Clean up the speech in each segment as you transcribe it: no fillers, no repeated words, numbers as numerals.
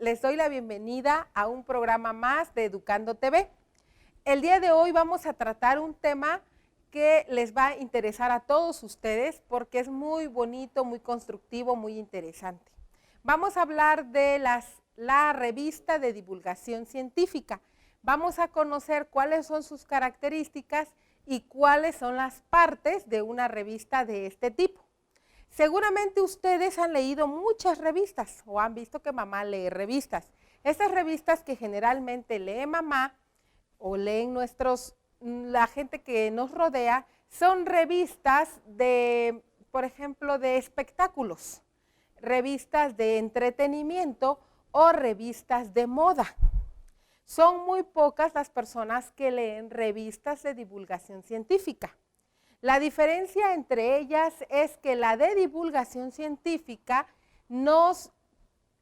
les doy la bienvenida a un programa más de Educando TV. El día de hoy vamos a tratar un tema que les va a interesar a todos ustedes porque es muy bonito, muy constructivo, muy interesante. Vamos a hablar de la revista de divulgación científica. Vamos a conocer cuáles son sus características y cuáles son las partes de una revista de este tipo. Seguramente ustedes han leído muchas revistas o han visto que mamá lee revistas. Estas revistas que generalmente lee mamá o leen la gente que nos rodea, son revistas de, por ejemplo, de espectáculos, revistas de entretenimiento o revistas de moda. Son muy pocas las personas que leen revistas de divulgación científica. La diferencia entre ellas es que la de divulgación científica nos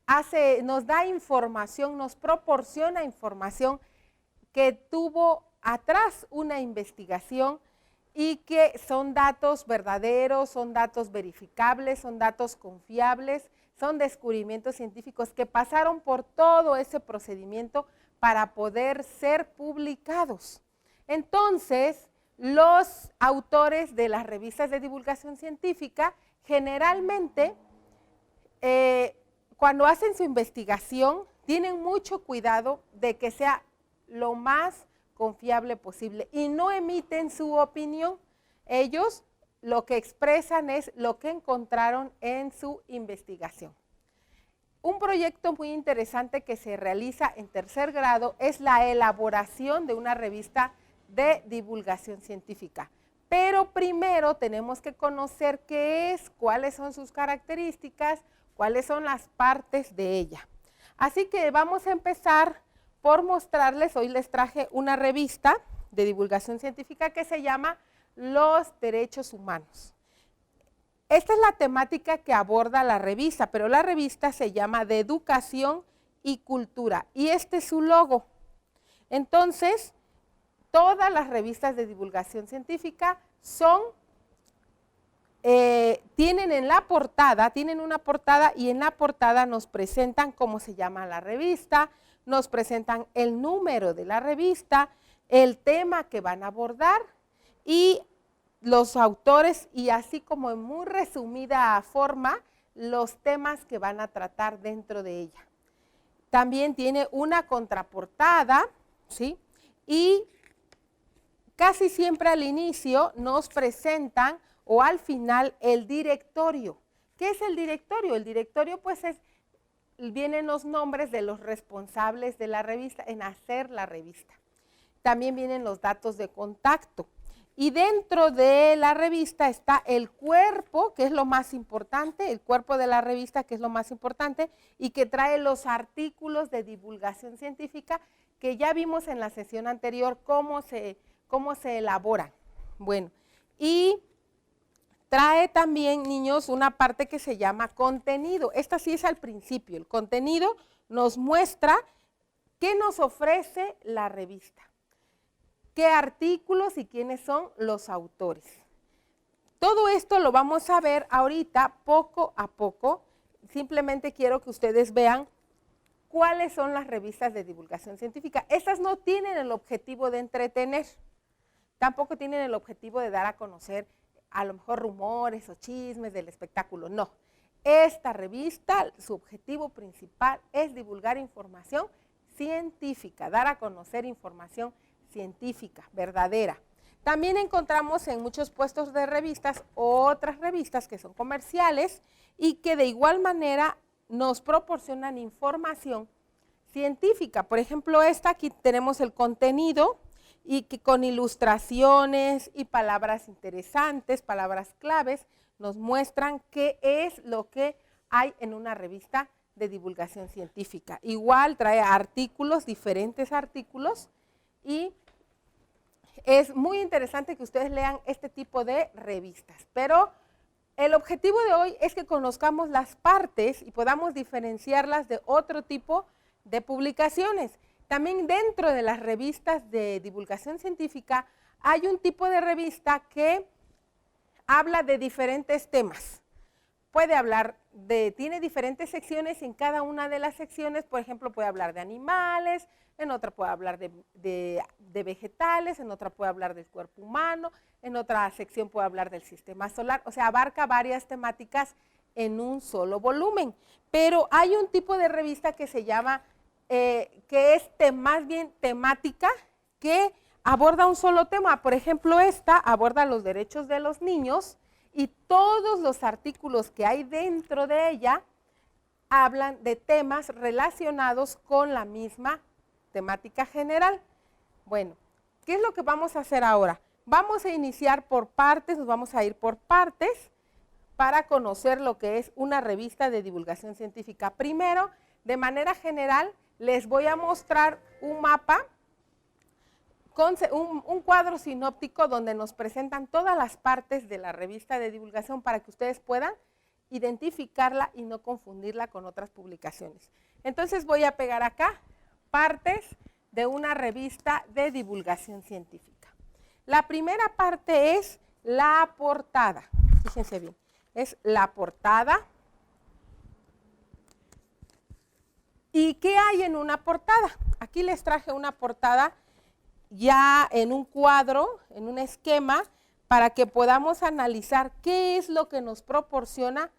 da información, nos proporciona información que tuvo atrás una investigación y que son datos verdaderos, son datos verificables, son datos confiables, son descubrimientos científicos que pasaron por todo ese procedimiento para poder ser publicados. Entonces, los autores de las revistas de divulgación científica generalmente cuando hacen su investigación tienen mucho cuidado de que sea lo más confiable posible y no emiten su opinión. Ellos lo que expresan es lo que encontraron en su investigación. Un proyecto muy interesante que se realiza en tercer grado es la elaboración de una revista de divulgación científica. Pero primero tenemos que conocer qué es, cuáles son sus características, cuáles son las partes de ella. Así que vamos a empezar por mostrarles, hoy les traje una revista de divulgación científica que se llama Los Derechos Humanos. Esta es la temática que aborda la revista, pero la revista se llama de Educación y Cultura y este es su logo. Entonces, todas las revistas de divulgación científica tienen una portada y en la portada nos presentan cómo se llama la revista, nos presentan el número de la revista, el tema que van a abordar y los autores y así como en muy resumida forma los temas que van a tratar dentro de ella. También tiene una contraportada, ¿sí? Y casi siempre al inicio nos presentan o al final el directorio. ¿Qué es el directorio? El directorio pues vienen los nombres de los responsables de la revista en hacer la revista. También vienen los datos de contacto. Y dentro de la revista está el cuerpo, que es lo más importante, el cuerpo de la revista, que es lo más importante, y que trae los artículos de divulgación científica que ya vimos en la sesión anterior cómo se elaboran. Bueno, y trae también, niños, una parte que se llama contenido. Esta sí es al principio. El contenido nos muestra qué nos ofrece la revista, qué artículos y quiénes son los autores. Todo esto lo vamos a ver ahorita poco a poco. Simplemente quiero que ustedes vean cuáles son las revistas de divulgación científica. Estas no tienen el objetivo de entretener, tampoco tienen el objetivo de dar a conocer a lo mejor rumores o chismes del espectáculo, no. Esta revista, su objetivo principal es divulgar información científica, dar a conocer información científica, verdadera. También encontramos en muchos puestos de revistas otras revistas que son comerciales y que de igual manera nos proporcionan información científica. Por ejemplo, aquí tenemos el contenido y que con ilustraciones y palabras interesantes, palabras claves, nos muestran qué es lo que hay en una revista de divulgación científica. Igual trae artículos, diferentes artículos, y es muy interesante que ustedes lean este tipo de revistas. Pero el objetivo de hoy es que conozcamos las partes y podamos diferenciarlas de otro tipo de publicaciones. También dentro de las revistas de divulgación científica hay un tipo de revista que habla de diferentes temas. puede hablar tiene diferentes secciones, y en cada una de las secciones, por ejemplo, puede hablar de animales, en otra puede hablar de vegetales, en otra puede hablar del cuerpo humano, en otra sección puede hablar del sistema solar, o sea, abarca varias temáticas en un solo volumen. Pero hay un tipo de revista que se llama, que es más bien temática, que aborda un solo tema. Por ejemplo, esta aborda los derechos de los niños, y todos los artículos que hay dentro de ella hablan de temas relacionados con la misma temática general. Bueno, ¿qué es lo que vamos a hacer ahora? Vamos a iniciar por partes, nos vamos a ir por partes para conocer lo que es una revista de divulgación científica. Primero, de manera general, les voy a mostrar un mapa con un cuadro sinóptico donde nos presentan todas las partes de la revista de divulgación para que ustedes puedan identificarla y no confundirla con otras publicaciones. Entonces voy a pegar acá partes de una revista de divulgación científica. La primera parte es la portada. Fíjense bien, es la portada. ¿Y qué hay en una portada? Aquí les traje una portada ya en un cuadro, en un esquema, para que podamos analizar qué es lo que nos proporciona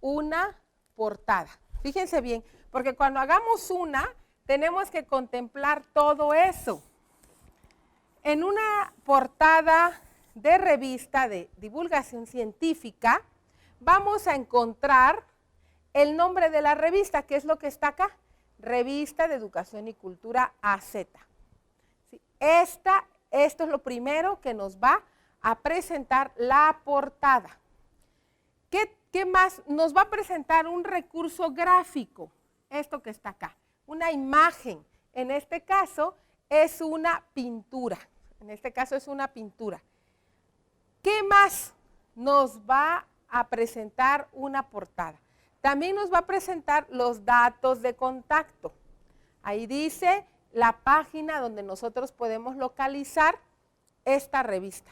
una portada. Fíjense bien, porque cuando hagamos una, tenemos que contemplar todo eso. En una portada de revista de divulgación científica, vamos a encontrar el nombre de la revista, que es lo que está acá, Revista de Educación y Cultura AZ. Esto es lo primero que nos va a presentar la portada. ¿Qué más? Nos va a presentar un recurso gráfico, esto que está acá, una imagen. En este caso es una pintura. ¿Qué más nos va a presentar una portada? También nos va a presentar los datos de contacto. Ahí dice la página donde nosotros podemos localizar esta revista.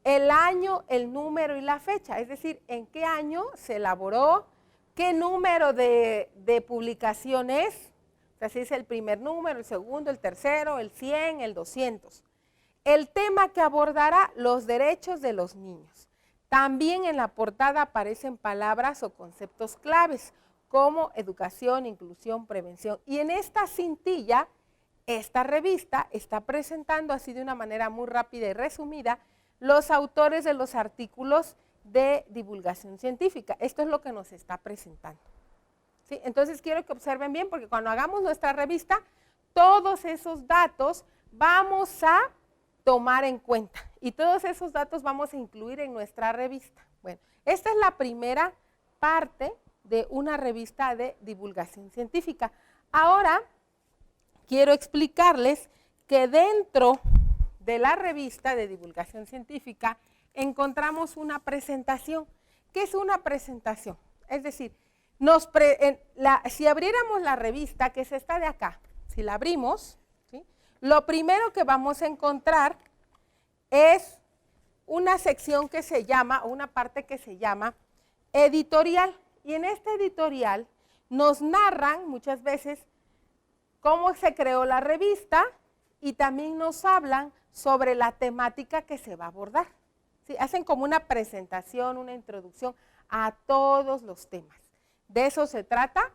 El año, el número y la fecha, es decir, en qué año se elaboró, qué número de publicación es, o sea, si es el primer número, el segundo, el tercero, el 100, el 200. El tema que abordará, los derechos de los niños. También en la portada aparecen palabras o conceptos claves, como educación, inclusión, prevención. Y en esta cintilla, esta revista está presentando así de una manera muy rápida y resumida los autores de los artículos de divulgación científica. Esto es lo que nos está presentando. ¿Sí? Entonces quiero que observen bien, porque cuando hagamos nuestra revista, todos esos datos vamos a tomar en cuenta y todos esos datos vamos a incluir en nuestra revista. Bueno, esta es la primera parte de una revista de divulgación científica. Ahora quiero explicarles que dentro de la revista de divulgación científica encontramos una presentación. ¿Qué es una presentación? Es decir, si abriéramos la revista, que es esta de acá, si la abrimos, ¿sí?, lo primero que vamos a encontrar es una sección que se llama, o una parte que se llama editorial. Y en este editorial nos narran muchas veces cómo se creó la revista y también nos hablan sobre la temática que se va a abordar. ¿Sí? Hacen como una presentación, una introducción a todos los temas. De eso se trata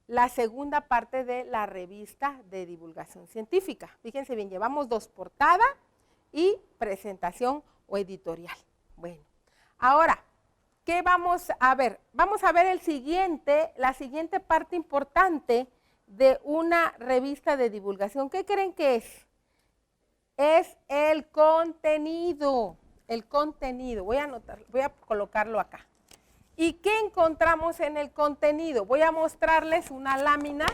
la segunda parte de la revista de divulgación científica. Fíjense bien, llevamos dos, portada y presentación o editorial. Bueno, ahora, ¿qué vamos a ver? Vamos a ver la siguiente parte importante de una revista de divulgación. ¿Qué creen que es? Es el contenido. El contenido. Voy a colocarlo acá. ¿Y qué encontramos en el contenido? Voy a mostrarles una lámina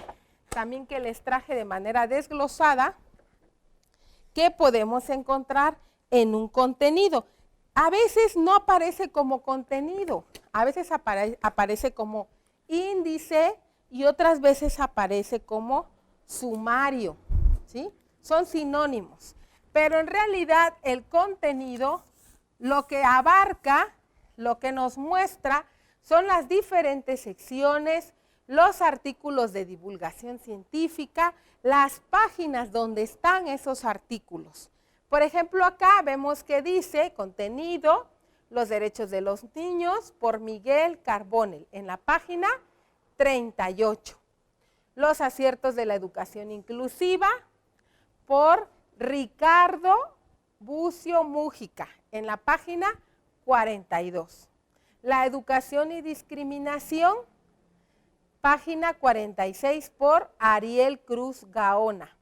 también que les traje de manera desglosada que podemos encontrar en un contenido. A veces no aparece como contenido, a veces aparece como índice y otras veces aparece como sumario, ¿sí? Son sinónimos, pero en realidad el contenido lo que abarca, lo que nos muestra son las diferentes secciones, los artículos de divulgación científica, las páginas donde están esos artículos. Por ejemplo, acá vemos que dice contenido, los derechos de los niños, por Miguel Carbonell, en la página 38. Los aciertos de la educación inclusiva, por Ricardo Bucio Mújica, en la página 42. La educación y discriminación, página 46, por Ariel Cruz Gaona.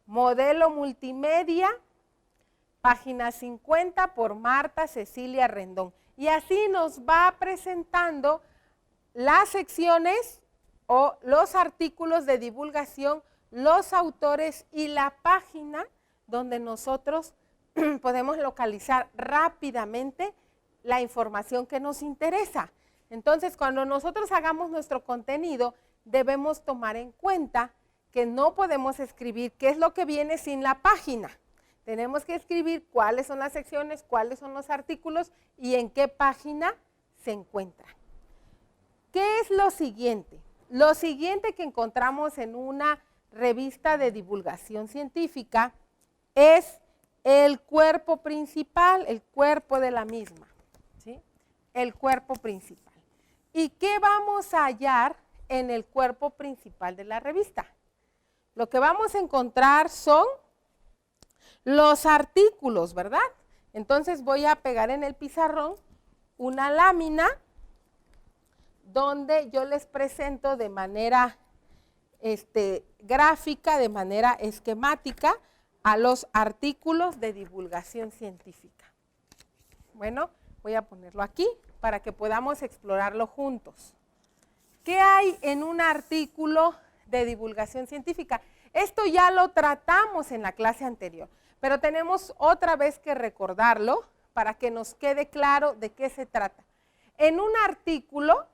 Modelo multimedia, página 50, por Marta Cecilia Rendón. Y así nos va presentando las secciones o los artículos de divulgación, los autores y la página donde nosotros podemos localizar rápidamente la información que nos interesa. Entonces, cuando nosotros hagamos nuestro contenido, debemos tomar en cuenta que no podemos escribir qué es lo que viene sin la página. Tenemos que escribir cuáles son las secciones, cuáles son los artículos y en qué página se encuentran. ¿Qué es lo siguiente? Lo siguiente que encontramos en una revista de divulgación científica es el cuerpo principal, el cuerpo de la misma, ¿sí? El cuerpo principal. ¿Y qué vamos a hallar en el cuerpo principal de la revista? Lo que vamos a encontrar son los artículos, ¿verdad? Entonces voy a pegar en el pizarrón una lámina donde yo les presento de manera gráfica, de manera esquemática, a los artículos de divulgación científica. Bueno, voy a ponerlo aquí para que podamos explorarlo juntos. ¿Qué hay en un artículo de divulgación científica? Esto ya lo tratamos en la clase anterior, pero tenemos otra vez que recordarlo para que nos quede claro de qué se trata. En un artículo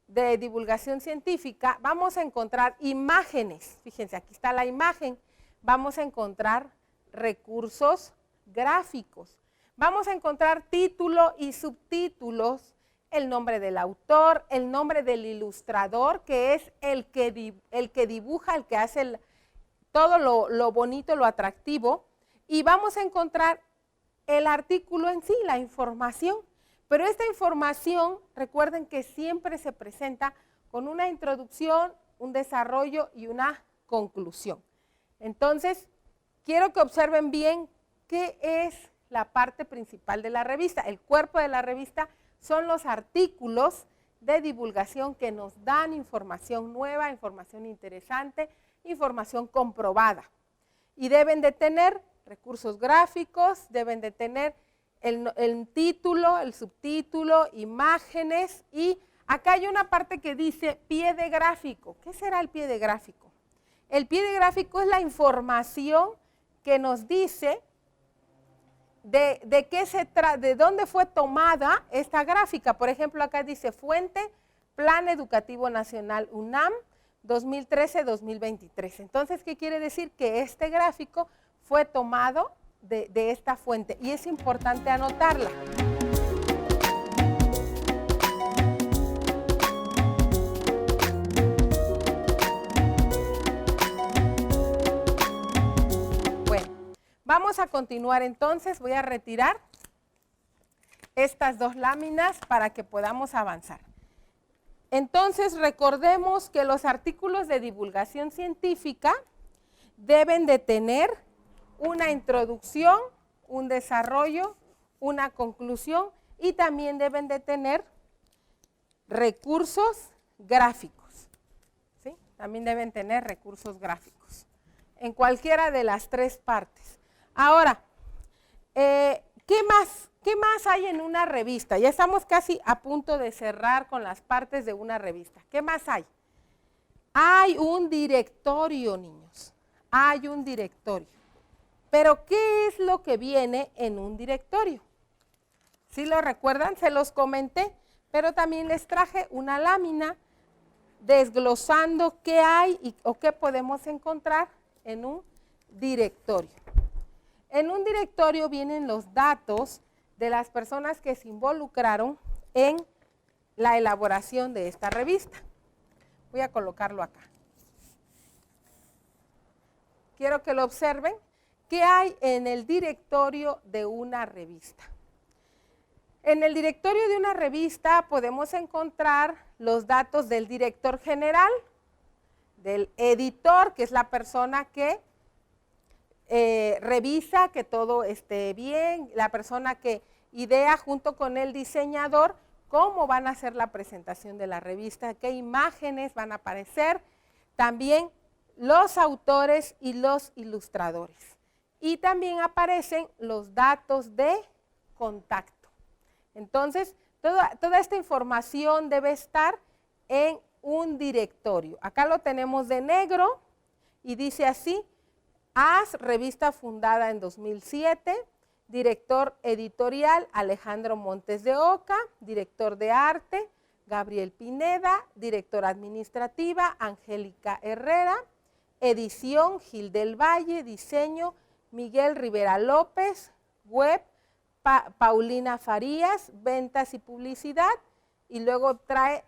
de divulgación científica vamos a encontrar imágenes. Fíjense, aquí está la imagen. Vamos a encontrar recursos gráficos. Vamos a encontrar título y subtítulos, el nombre del autor, el nombre del ilustrador, que es el que dibuja, el que hace todo lo bonito, lo atractivo. Y vamos a encontrar el artículo en sí, la información. Pero esta información, recuerden que siempre se presenta con una introducción, un desarrollo y una conclusión. Entonces, quiero que observen bien qué es la parte principal de la revista. El cuerpo de la revista son los artículos de divulgación que nos dan información nueva, información interesante, información comprobada. Y deben de tener recursos gráficos, deben de tener el título, el subtítulo, imágenes, y acá hay una parte que dice pie de gráfico. ¿Qué será el pie de gráfico? El pie de gráfico es la información que nos dice de qué se trata, de dónde fue tomada esta gráfica. Por ejemplo, acá dice fuente, Plan Educativo Nacional UNAM 2013-2023. Entonces, ¿qué quiere decir? Que este gráfico fue tomado de esta fuente y es importante anotarla. Bueno, vamos a continuar entonces. Voy a retirar estas dos láminas para que podamos avanzar. Entonces, recordemos que los artículos de divulgación científica deben de tener una introducción, un desarrollo, una conclusión y también deben de tener recursos gráficos, ¿sí? También deben tener recursos gráficos en cualquiera de las tres partes. Ahora, ¿qué más hay en una revista? Ya estamos casi a punto de cerrar con las partes de una revista. ¿Qué más hay? Hay un directorio, niños. Hay un directorio. Pero, ¿qué es lo que viene en un directorio? ¿Sí lo recuerdan? Se los comenté, pero también les traje una lámina desglosando qué hay o qué podemos encontrar en un directorio. En un directorio vienen los datos de las personas que se involucraron en la elaboración de esta revista. Voy a colocarlo acá. Quiero que lo observen. ¿Qué hay en el directorio de una revista? En el directorio de una revista podemos encontrar los datos del director general, del editor, que es la persona que revisa que todo esté bien, la persona que idea junto con el diseñador cómo van a hacer la presentación de la revista, qué imágenes van a aparecer, también los autores y los ilustradores. Y también aparecen los datos de contacto. Entonces, toda esta información debe estar en un directorio. Acá lo tenemos de negro y dice así: AS, revista fundada en 2007, director editorial Alejandro Montes de Oca, director de arte Gabriel Pineda, directora administrativa Angélica Herrera, edición Gil del Valle, diseño Miguel Rivera López, web Paulina Farías, ventas y publicidad, y luego trae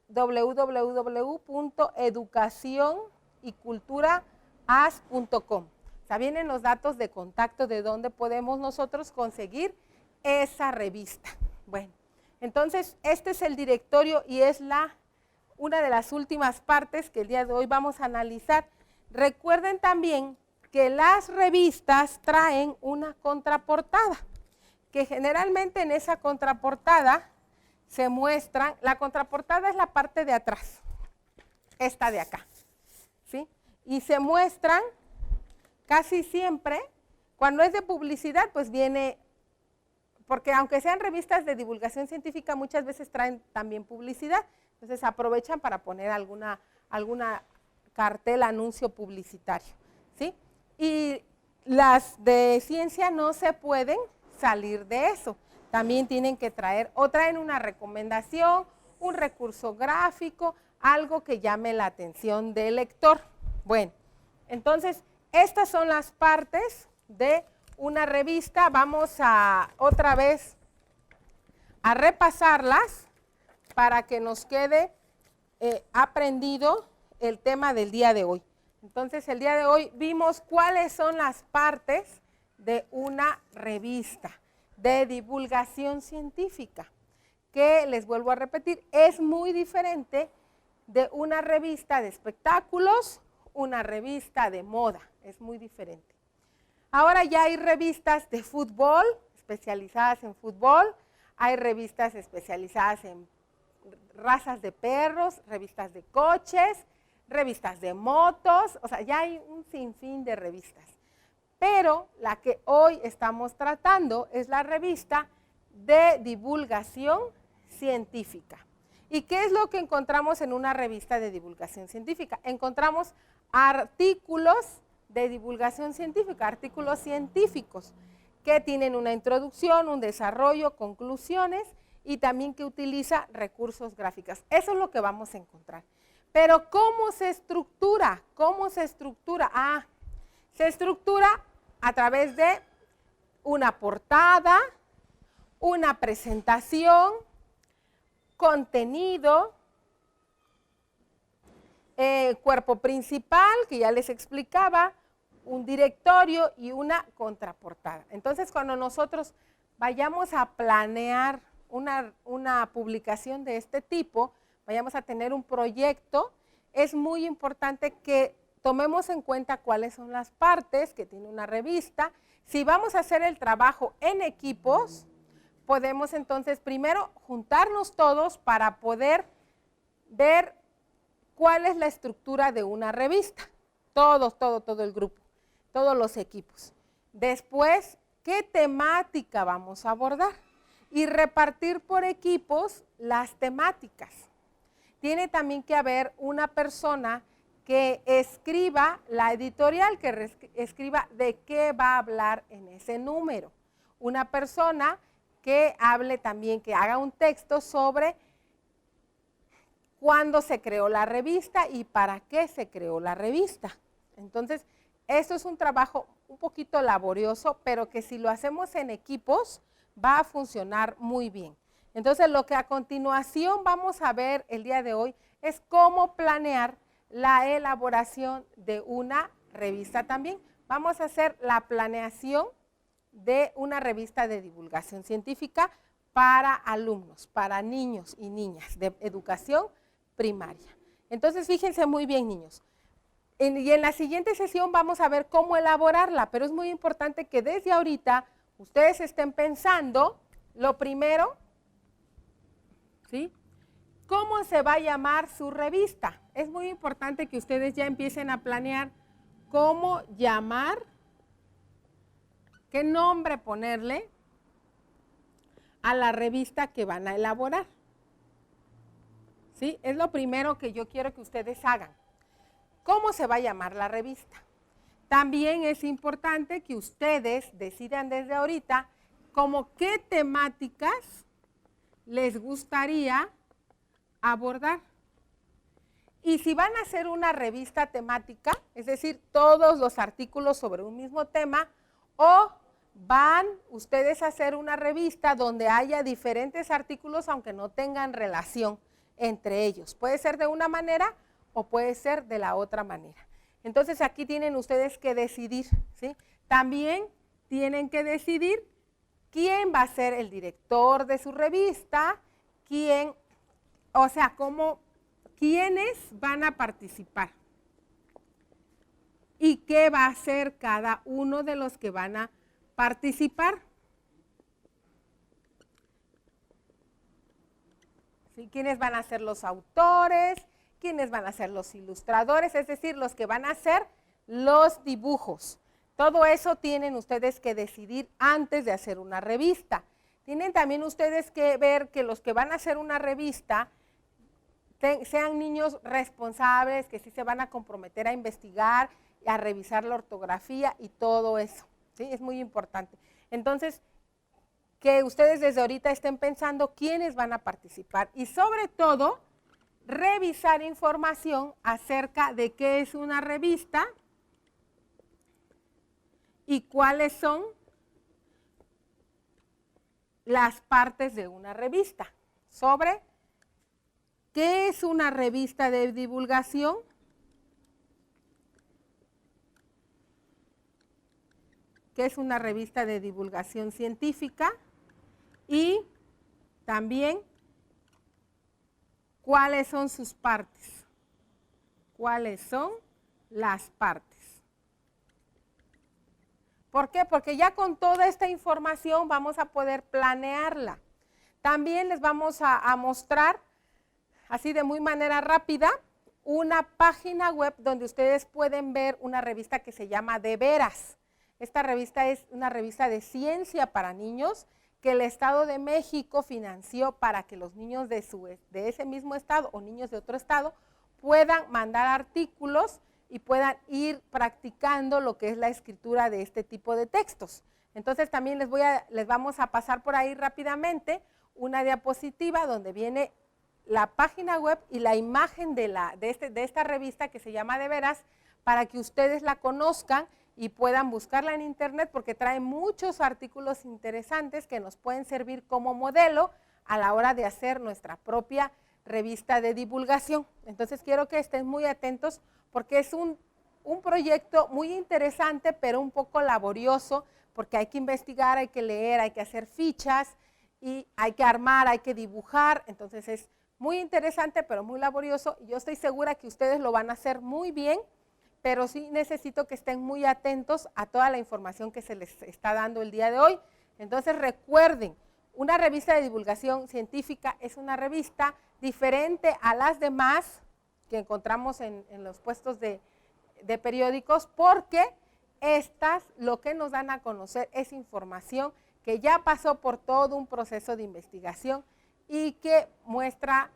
www.educacionyculturaas.com. O sea, vienen los datos de contacto de dónde podemos nosotros conseguir esa revista. Bueno, entonces este es el directorio y es una de las últimas partes que el día de hoy vamos a analizar. Recuerden también que las revistas traen una contraportada, que generalmente en esa contraportada se muestran, la contraportada es la parte de atrás, esta de acá, ¿sí? Y se muestran casi siempre, cuando es de publicidad, pues viene, porque aunque sean revistas de divulgación científica, muchas veces traen también publicidad, entonces aprovechan para poner alguna cartel, anuncio publicitario, ¿sí? Y las de ciencia no se pueden salir de eso. También tienen que traer, o traen una recomendación, un recurso gráfico, algo que llame la atención del lector. Bueno, entonces, estas son las partes de una revista. Vamos a otra vez a repasarlas para que nos quede aprendido el tema del día de hoy. Entonces, el día de hoy vimos cuáles son las partes de una revista de divulgación científica, que les vuelvo a repetir, es muy diferente de una revista de espectáculos, una revista de moda, es muy diferente. Ahora ya hay revistas de fútbol, especializadas en fútbol, hay revistas especializadas en razas de perros, revistas de coches, revistas de motos, o sea, ya hay un sinfín de revistas. Pero la que hoy estamos tratando es la revista de divulgación científica. ¿Y qué es lo que encontramos en una revista de divulgación científica? Encontramos artículos de divulgación científica, artículos científicos que tienen una introducción, un desarrollo, conclusiones y también que utiliza recursos gráficos. Eso es lo que vamos a encontrar. Pero ¿cómo se estructura? ¿Cómo se estructura? Se estructura a través de una portada, una presentación, contenido, cuerpo principal, que ya les explicaba, un directorio y una contraportada. Entonces, cuando nosotros vayamos a planear una publicación de este tipo, vayamos a tener un proyecto, es muy importante que tomemos en cuenta cuáles son las partes que tiene una revista. Si vamos a hacer el trabajo en equipos, podemos entonces primero juntarnos todos para poder ver cuál es la estructura de una revista. Todo el grupo, todos los equipos. Después, ¿qué temática vamos a abordar? Y repartir por equipos las temáticas. Tiene también que haber una persona que escriba la editorial, que escriba de qué va a hablar en ese número. Una persona que hable también, que haga un texto sobre cuándo se creó la revista y para qué se creó la revista. Entonces, esto es un trabajo un poquito laborioso, pero que si lo hacemos en equipos va a funcionar muy bien. Entonces, lo que a continuación vamos a ver el día de hoy es cómo planear la elaboración de una revista también. Vamos a hacer la planeación de una revista de divulgación científica para alumnos, para niños y niñas de educación primaria. Entonces, fíjense muy bien, niños. Y en la siguiente sesión vamos a ver cómo elaborarla, pero es muy importante que desde ahorita ustedes estén pensando, lo primero, ¿sí? ¿Cómo se va a llamar su revista? Es muy importante que ustedes ya empiecen a planear cómo llamar, qué nombre ponerle a la revista que van a elaborar. ¿Sí? Es lo primero que yo quiero que ustedes hagan. ¿Cómo se va a llamar la revista? También es importante que ustedes decidan desde ahorita como qué temáticas les gustaría abordar. Y si van a hacer una revista temática, es decir, todos los artículos sobre un mismo tema, o van ustedes a hacer una revista donde haya diferentes artículos aunque no tengan relación entre ellos. Puede ser de una manera o puede ser de la otra manera. Entonces aquí tienen ustedes que decidir, ¿sí? También tienen que decidir quién va a ser el director de su revista, quién, o sea, quiénes van a participar y qué va a hacer cada uno de los que van a participar. ¿Sí? ¿Quiénes van a ser los autores? ¿Quiénes van a ser los ilustradores? Es decir, los que van a hacer los dibujos. Todo eso tienen ustedes que decidir antes de hacer una revista. Tienen también ustedes que ver que los que van a hacer una revista sean niños responsables, que sí se van a comprometer a investigar, a revisar la ortografía y todo eso. ¿Sí? Es muy importante. Entonces, que ustedes desde ahorita estén pensando quiénes van a participar y sobre todo, revisar información acerca de qué es una revista y cuáles son las partes de una revista. Sobre qué es una revista de divulgación, qué es una revista de divulgación científica y también cuáles son sus partes, cuáles son las partes. ¿Por qué? Porque ya con toda esta información vamos a poder planearla. También les vamos a mostrar, así de muy manera rápida, una página web donde ustedes pueden ver una revista que se llama De Veras. Esta revista es una revista de ciencia para niños que el Estado de México financió para que los niños de ese mismo estado o niños de otro estado puedan mandar artículos y puedan ir practicando lo que es la escritura de este tipo de textos. Entonces también les vamos a pasar por ahí rápidamente una diapositiva donde viene la página web y la imagen de esta revista que se llama De Veras para que ustedes la conozcan y puedan buscarla en internet porque trae muchos artículos interesantes que nos pueden servir como modelo a la hora de hacer nuestra propia revista de divulgación. Entonces quiero que estén muy atentos porque es un proyecto muy interesante pero un poco laborioso porque hay que investigar, hay que leer, hay que hacer fichas y hay que armar, hay que dibujar. Entonces es muy interesante pero muy laborioso y yo estoy segura que ustedes lo van a hacer muy bien, pero sí necesito que estén muy atentos a toda la información que se les está dando el día de hoy. Entonces recuerden, una revista de divulgación científica es una revista diferente a las demás que encontramos en los puestos de periódicos porque estas lo que nos dan a conocer es información que ya pasó por todo un proceso de investigación y que muestra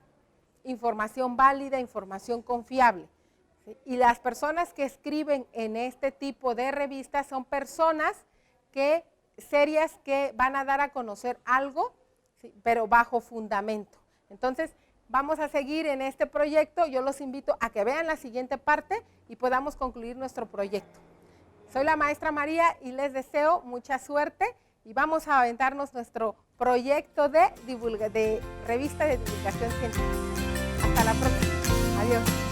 información válida, información confiable. ¿Sí? Y las personas que escriben en este tipo de revistas son personas serias que van a dar a conocer algo, ¿sí? Pero bajo fundamento. Entonces, vamos a seguir en este proyecto. Yo los invito a que vean la siguiente parte y podamos concluir nuestro proyecto. Soy la maestra María y les deseo mucha suerte y vamos a aventarnos nuestro proyecto de revista de divulgación científica. Hasta la próxima. Adiós.